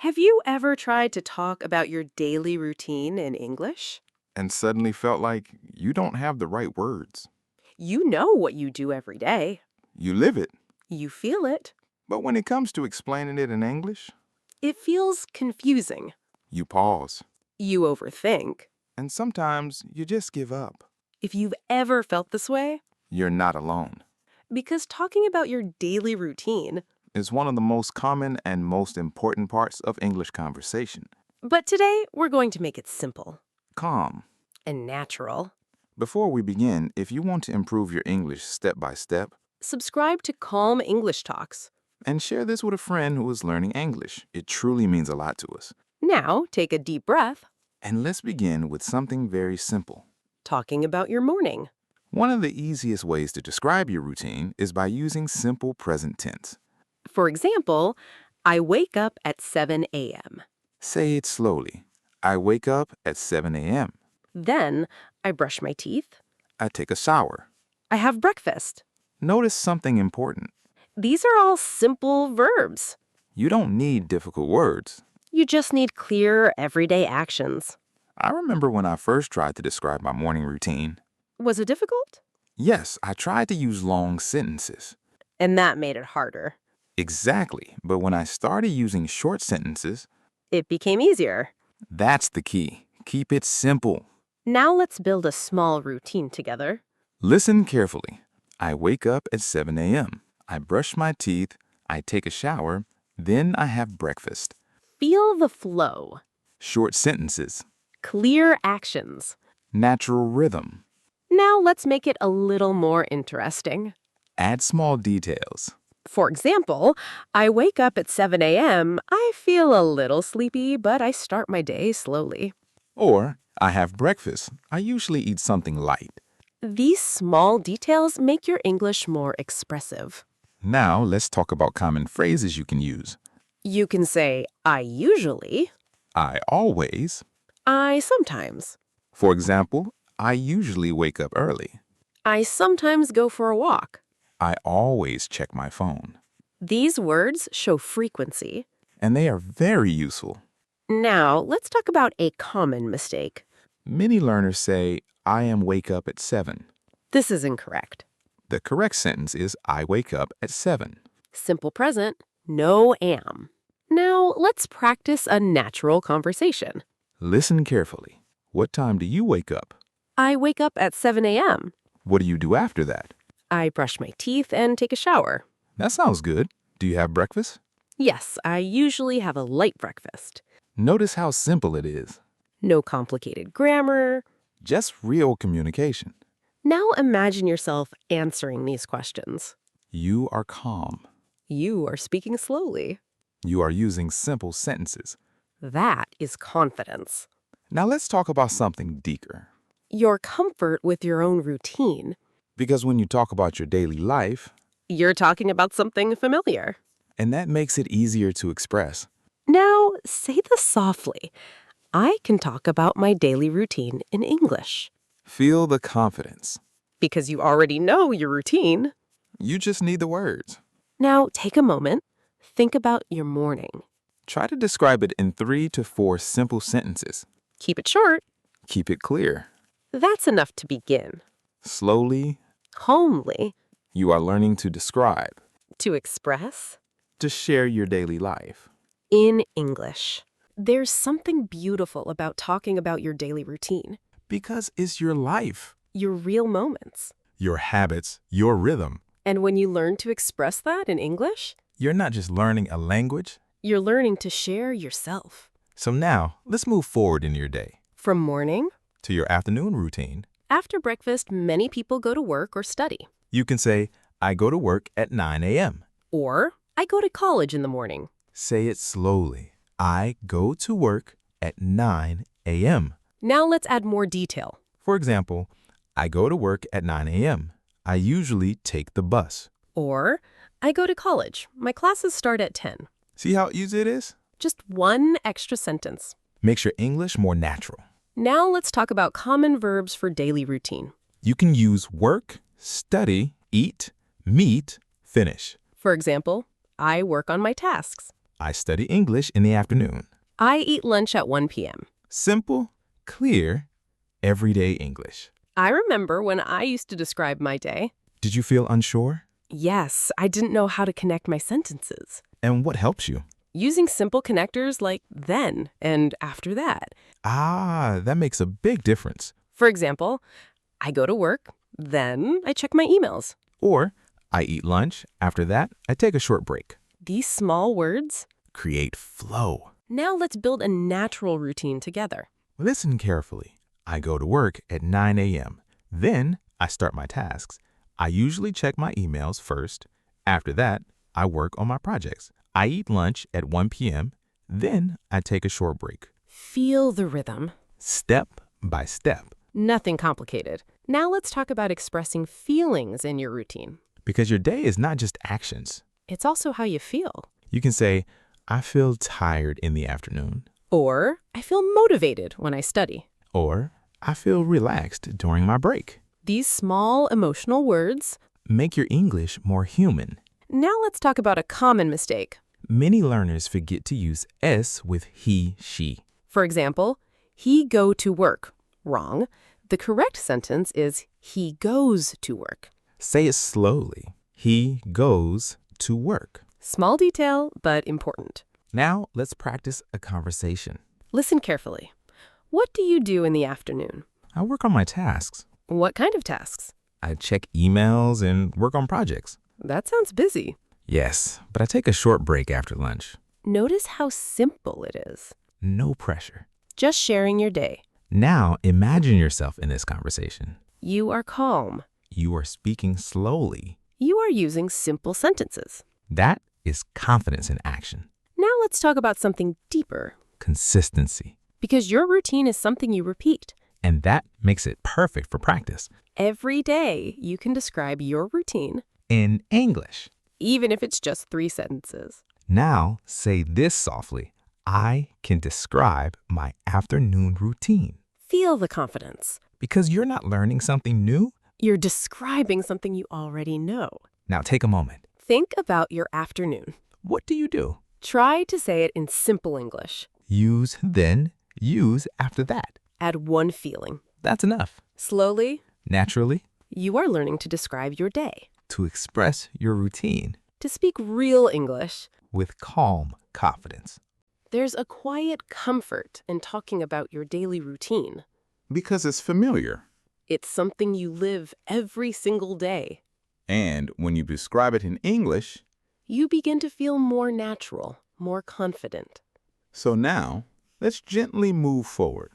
Have you ever tried to talk about your daily routine in English? And suddenly felt like you don't have the right words. You know what you do every day. You live it, You feel it. but when it comes to explaining it in English, It feels confusing. you pause. You overthink. And sometimes you just give up. If you've ever felt this way, You're not alone. because talking about your daily routine. It's one of the most common and most important parts of English conversation. But today, we're going to make it simple Calm. and natural. Before we begin, if you want to improve your English step by step, Subscribe to Calm English Talks. and share this with a friend who is learning English. It truly means a lot to us. Now, take a deep breath, And let's begin with something very simple. talking about your morning. One of the easiest ways to describe your routine is by using simple present tense. For example, I wake up at 7 a.m. Say it slowly. I wake up at 7 a.m. Then, I brush my teeth. I take a shower. I have breakfast. Notice something important. These are all simple verbs. You don't need difficult words. You just need clear, everyday actions. I remember when I first tried to describe my morning routine. Was it difficult? Yes, I tried to use long sentences. And that made it harder. Exactly, but when I started using short sentences, It became easier. that's the key. Keep it simple. Now let's build a small routine together. Listen carefully. I wake up at 7 a.m. I brush my teeth. I take a shower. Then I have breakfast. Feel the flow. Short sentences. Clear actions. Natural rhythm. Now let's make it a little more interesting. Add small details. For example, I wake up at 7 a.m. I feel a little sleepy, but I start my day slowly. Or, I have breakfast. I usually eat something light. These small details make your English more expressive. Now, let's talk about common phrases you can use. You can say, I usually, I always. I sometimes, For example, I usually wake up early. I sometimes go for a walk. I always check my phone. These words show frequency. And they are very useful. Now, let's talk about a common mistake. Many learners say, I am wake up at 7. This is incorrect. The correct sentence is, I wake up at 7. Simple present, no am. Now, let's practice a natural conversation. Listen carefully. What time do you wake up? I wake up at 7 a.m. What do you do after that? I brush my teeth and take a shower. That sounds good. Do you have breakfast? Yes, I usually have a light breakfast. Notice how simple it is. No complicated grammar. Just real communication. Now imagine yourself answering these questions. You are calm. You are speaking slowly. You are using simple sentences. That is confidence. Now let's talk about something deeper. Your comfort with your own routine. Because when you talk about your daily life, You're talking about something familiar. and that makes it easier to express. Now, say this softly. I can talk about my daily routine in English. Feel the confidence. Because you already know your routine. You just need the words. Now, take a moment. Think about your morning. Try to describe it in 3 to 4 simple sentences. Keep it short. Keep it clear. That's enough to begin. Slowly, Homely. you are learning to describe, To express. to share your daily life. In English. There's something beautiful about talking about your daily routine. Because it's your life, Your real moments. your habits, your rhythm. And when you learn to express that in English, You're not just learning a language. you're learning to share yourself. So now, let's move forward in your day From morning. to your afternoon routine. After breakfast, many people go to work or study. You can say, I go to work at 9 a.m. Or, I go to college in the morning. Say it slowly. I go to work at 9 a.m. Now let's add more detail. For example, I go to work at 9 a.m. I usually take the bus. Or, I go to college. My classes start at 10. See how easy it is? Just one extra sentence. Makes your English more natural. Now let's talk about common verbs for daily routine. You can use work, study, eat, meet, finish. For example, I work on my tasks. I study English in the afternoon. I eat lunch at 1 p.m. Simple, clear, everyday English. I remember when I used to describe my day. Did you feel unsure? Yes, I didn't know how to connect my sentences. And what helps you? Using simple connectors like then and after that. Ah, that makes a big difference. For example, I go to work, then I check my emails. Or, I eat lunch. After that, I take a short break. These small words. Create flow. Now let's build a natural routine together. Listen carefully. I go to work at 9 a.m. Then, I start my tasks. I usually check my emails first. After that, I work on my projects. I eat lunch at 1 p.m. Then, I take a short break. Feel the rhythm. Step by step. Nothing complicated. Now let's talk about expressing feelings in your routine. Because your day is not just actions. It's also how you feel. You can say, I feel tired in the afternoon. Or, I feel motivated when I study. Or, I feel relaxed during my break. These small emotional words. Make your English more human. Now let's talk about a common mistake. Many learners forget to use S with he, she. For example, he go to work. Wrong. The correct sentence is he goes to work. Say it slowly. He goes to work. Small detail, but important. Now, let's practice a conversation. Listen carefully. What do you do in the afternoon? I work on my tasks. What kind of tasks? I check emails and work on projects. That sounds busy. Yes, but I take a short break after lunch. Notice how simple it is. No pressure. Just sharing your day. Now, imagine yourself in this conversation. You are calm. You are speaking slowly. You are using simple sentences. That is confidence in action. Now let's talk about something deeper. Consistency. Because your routine is something you repeat. And that makes it perfect for practice. Every day, you can describe your routine. In English. Even if it's just 3 sentences. Now, say this softly. I can describe my afternoon routine. Feel the confidence. Because you're not learning something new. You're describing something you already know. Now take a moment. Think about your afternoon. What do you do? Try to say it in simple English. Use then, use after that. Add one feeling. That's enough. Slowly, Naturally, you are learning to describe your day. to express your routine To speak real English, with calm confidence. there's a quiet comfort in talking about your daily routine. Because it's familiar. It's something you live every single day. And when you describe it in English, You begin to feel more natural, more confident. so now let's gently move forward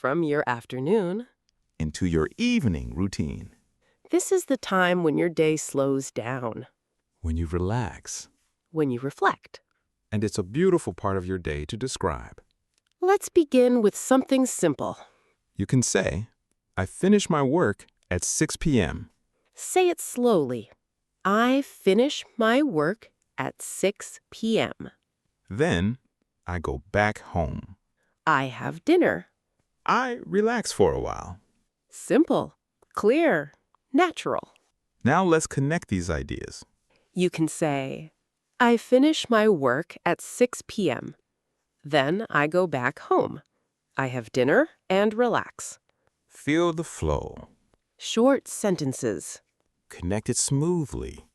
From your afternoon, into your evening routine. this is the time when your day slows down, When you relax. when you reflect. And it's a beautiful part of your day to describe. Let's begin with something simple. You can say, I finish my work at 6 p.m. Say it slowly. I finish my work at 6 p.m. Then I go back home. I have dinner. I relax for a while. Simple, clear, natural. Now let's connect these ideas. You can say, I finish my work at 6 p.m. Then I go back home. I have dinner and relax. Feel the flow. Short sentences. Connect it smoothly.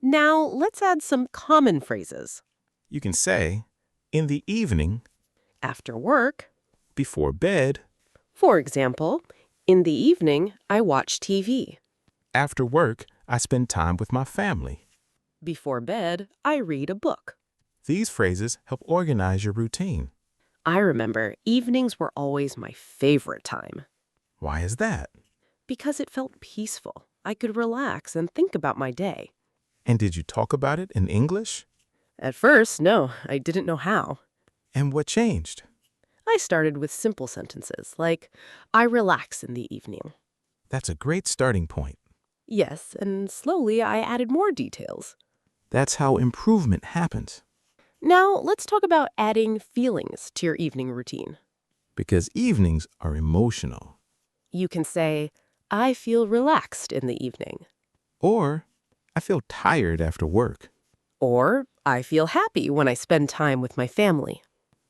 Now let's add some common phrases. You can say, in the evening, After work, before bed, for example, in the evening, I watch TV. after work, I spend time with my family. Before bed, I read a book. These phrases help organize your routine. I remember evenings were always my favorite time Why is that? because it felt peaceful. I could relax and think about my day. And did you talk about it in English? At first, no, I didn't know how. And what changed? I started with simple sentences like, I relax in the evening. That's a great starting point. Yes, and slowly I added more details. That's how improvement happens. Now, let's talk about adding feelings to your evening routine. Because evenings are emotional. You can say, I feel relaxed in the evening. Or, I feel tired after work. Or, I feel happy when I spend time with my family.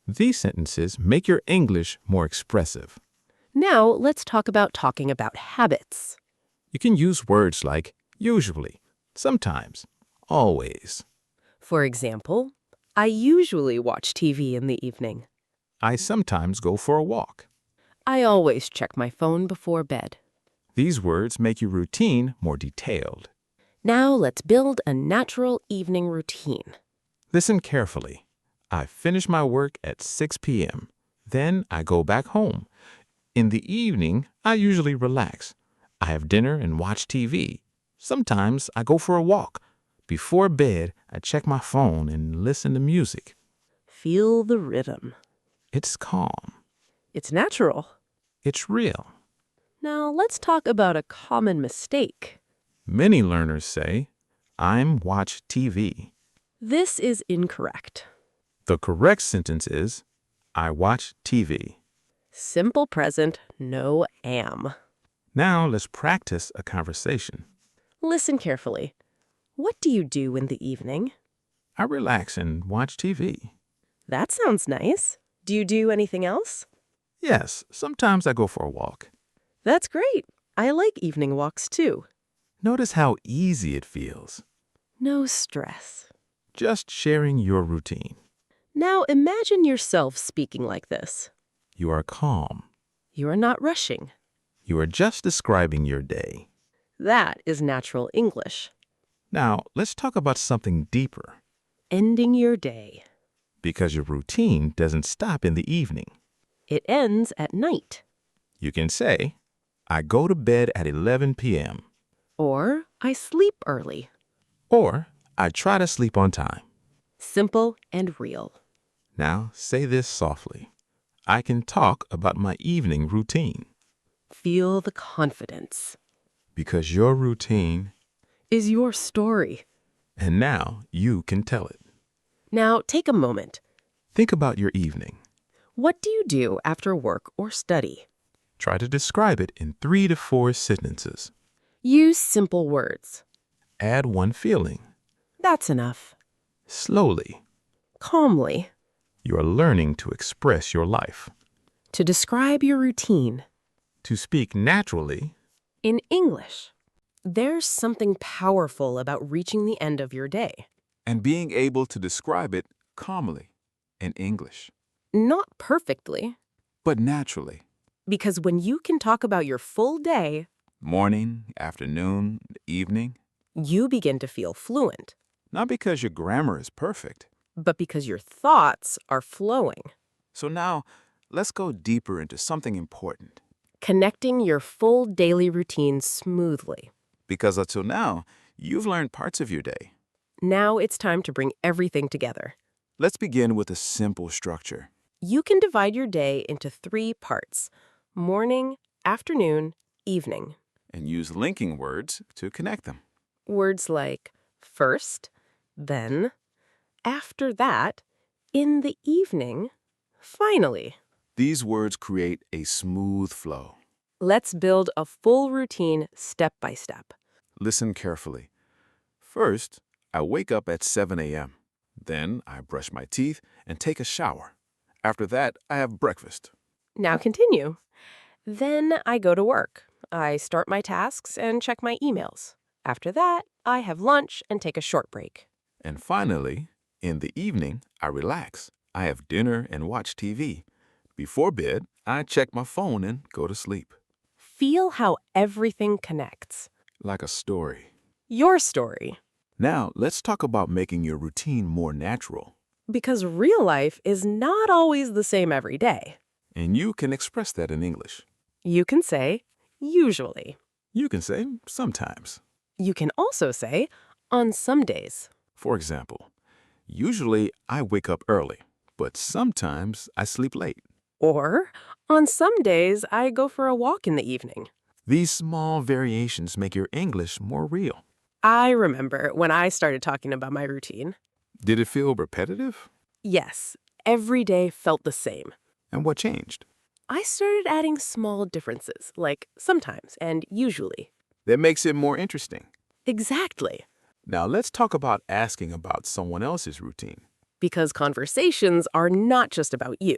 These sentences make your English more expressive. Now, let's talk about habits. You can use words like usually, sometimes, always. For example, I usually watch TV in the evening. I sometimes go for a walk. I always check my phone before bed. These words make your routine more detailed. Now, let's build a natural evening routine. Listen carefully. I finish my work at 6 p.m. Then I go back home. In the evening, I usually relax. I have dinner and watch TV. Sometimes I go for a walk. Before bed, I check my phone and listen to music. Feel the rhythm. It's calm. It's natural. It's real. Now, let's talk about a common mistake. Many learners say, I'm watch TV. This is incorrect. The correct sentence is, I watch TV. Simple present, no am. Now let's practice a conversation. Listen carefully. What do you do in the evening? I relax and watch TV. That sounds nice. Do you do anything else? Yes, sometimes I go for a walk. That's great. I like evening walks too. Notice how easy it feels. No stress. Just sharing your routine. Now imagine yourself speaking like this. You are calm. You are not rushing. You are just describing your day. That is natural English. Now, let's talk about something deeper. Ending your day. Because your routine doesn't stop in the evening. It ends at night. You can say, I go to bed at 11 p.m. Or I sleep early. Or I try to sleep on time. Simple and real. Now, say this softly. I can talk about my evening routine. Feel the confidence. Because your routine, Is your story. and now you can tell it. Now take a moment. Think about your evening. What do you do after work or study? Try to describe it in 3 to 4 sentences. Use simple words. Add one feeling. That's enough. Slowly, Calmly. you are learning to express your life. To describe your routine. To speak naturally, In English. There's something powerful about reaching the end of your day. and being able to describe it calmly in English, Not perfectly, but naturally. because when you can talk about your full day, Morning, afternoon, evening. you begin to feel fluent, Not because your grammar is perfect. but because your thoughts are flowing. So now, let's go deeper into something important. Connecting your full daily routine smoothly. Because until now, you've learned parts of your day. Now it's time to bring everything together. Let's begin with a simple structure. You can divide your day into 3 parts: morning, afternoon, evening. And use linking words to connect them. Words like first, then, after that, in the evening, finally. These words create a smooth flow. Let's build a full routine step by step. Listen carefully. First, I wake up at 7 a.m. Then I brush my teeth and take a shower. After that, I have breakfast. Now continue. Then I go to work. I start my tasks and check my emails. After that, I have lunch and take a short break. And finally, in the evening, I relax. I have dinner and watch TV. Before bed, I check my phone and go to sleep. Feel how everything connects. Like a story. Your story. Now, let's talk about making your routine more natural. Because real life is not always the same every day. And you can express that in English. You can say, usually. You can say sometimes. You can also say, on some days. For example, usually I wake up early, but sometimes I sleep late. Or, on some days, I go for a walk in the evening. These small variations make your English more real. I remember when I started talking about my routine. Did it feel repetitive? Yes, every day felt the same. And what changed? I started adding small differences, like sometimes and usually. That makes it more interesting. Exactly. Now let's talk about asking about someone else's routine. Because conversations are not just about you.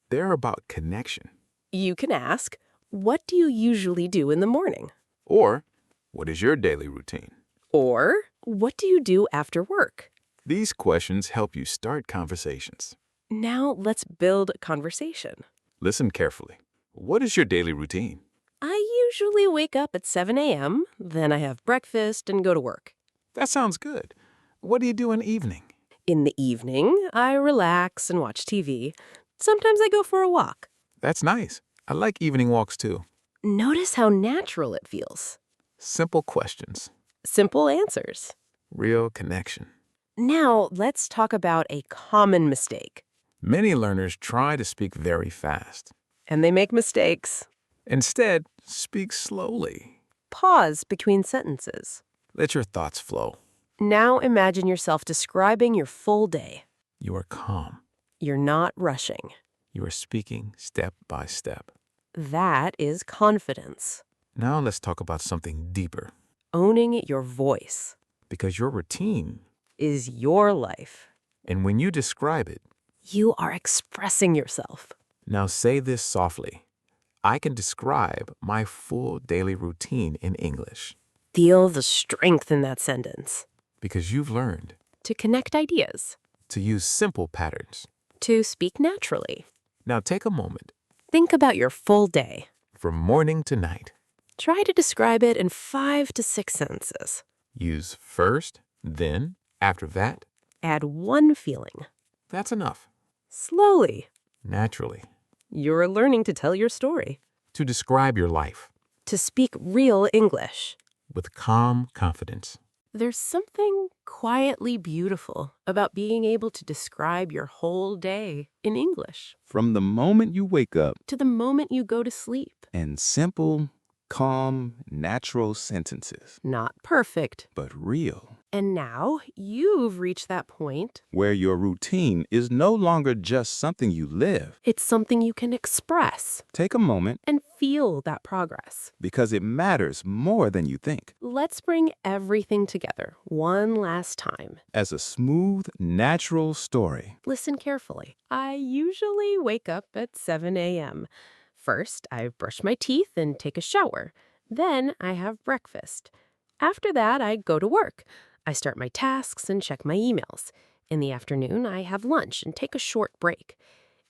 They're about connection. You can ask, what do you usually do in the morning? Or, what is your daily routine? Or, what do you do after work? These questions help you start conversations. Now let's build conversation. Listen carefully. What is your daily routine? I usually wake up at 7 a.m., then I have breakfast and go to work. That sounds good. What do you do in the evening? In the evening, I relax and watch TV. Sometimes I go for a walk. That's nice. I like evening walks too. Notice how natural it feels. Simple questions. Simple answers. Real connection. Now, let's talk about a common mistake. Many learners try to speak very fast. And they make mistakes. Instead, speak slowly. Pause between sentences. Let your thoughts flow. Now imagine yourself describing your full day. You are calm. You're not rushing. You are speaking step by step. That is confidence. Now let's talk about something deeper. Owning your voice Because your routine, is your life. and when you describe it, You are expressing yourself. now say this softly. I can describe my full daily routine in English Feel the strength in that sentence. because you've learned To connect ideas. to use simple patterns. To speak naturally. Now take a moment Think about your full day. from morning to night. Try to describe it in 5 to 6 sentences. Use first, then, after that. Add one feeling. That's enough. Slowly. Naturally. You're learning to tell your story. To describe your life To speak real English. with calm confidence. There's something quietly beautiful about being able to describe your whole day in English. From the moment you wake up, To the moment you go to sleep. in simple, calm, natural sentences, Not perfect. but real, And now you've reached that point. where your routine is no longer just something you live. It's something you can express Take a moment and feel that progress. because it matters more than you think. Let's bring everything together one last time. As a smooth, natural story, Listen carefully. I usually wake up at 7 a.m. First, I brush my teeth and take a shower. Then I have breakfast. After that, I go to work. I start my tasks and check my emails. In the afternoon, I have lunch and take a short break.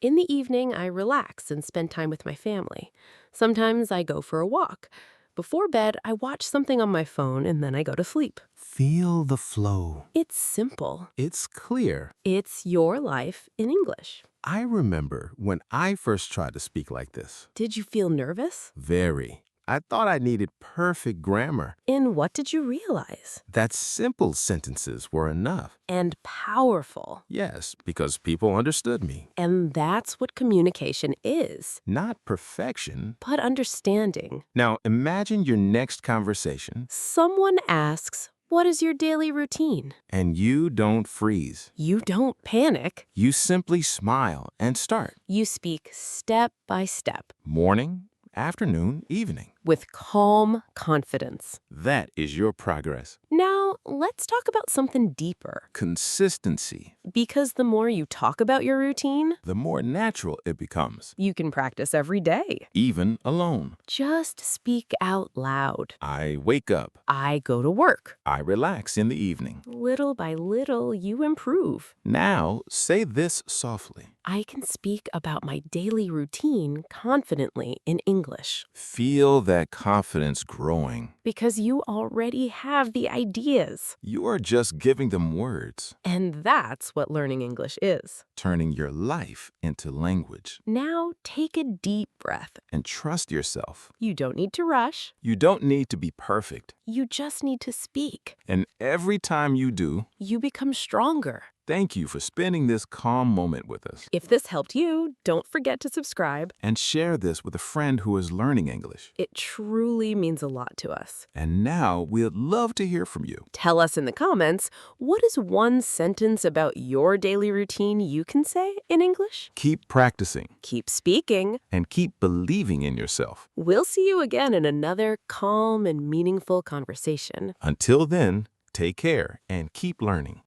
In the evening, I relax and spend time with my family. Sometimes I go for a walk. Before bed, I watch something on my phone and then I go to sleep. feel the flow. It's simple. It's clear. It's your life in English. I remember when I first tried to speak like this. Did you feel nervous? Very. I thought I needed perfect grammar, And what did you realize? that simple sentences were enough. And powerful. Yes, because people understood me. And that's what communication is. Not perfection. But understanding. Now imagine your next conversation Someone asks, what is your daily routine? and you don't freeze. You don't panic. You simply smile and start. You speak step by step Morning, afternoon, evening. with calm confidence. That is your progress. Now, let's talk about something deeper. Consistency. Because the more you talk about your routine, The more natural it becomes, you can practice every day. even alone. Just speak out loud. I wake up. I go to work. I relax in the evening. Little by little, you improve. Now say this softly. I can speak about my daily routine confidently in English Feel that confidence growing. because you already have the ideas. You are just giving them words, And that's what learning English is. turning your life into language. Now take a deep breath. And trust yourself. You don't need to rush. You don't need to be perfect. You just need to speak. And every time you do, You become stronger. thank you for spending this calm moment with us. If this helped you, don't forget to subscribe. And share this with a friend who is learning English. It truly means a lot to us. And now we'd love to hear from you. Tell us in the comments, what is one sentence about your daily routine you can say in English? Keep practicing Keep speaking. and keep believing in yourself. We'll see you again in another calm and meaningful conversation. Until then, Take care and keep learning.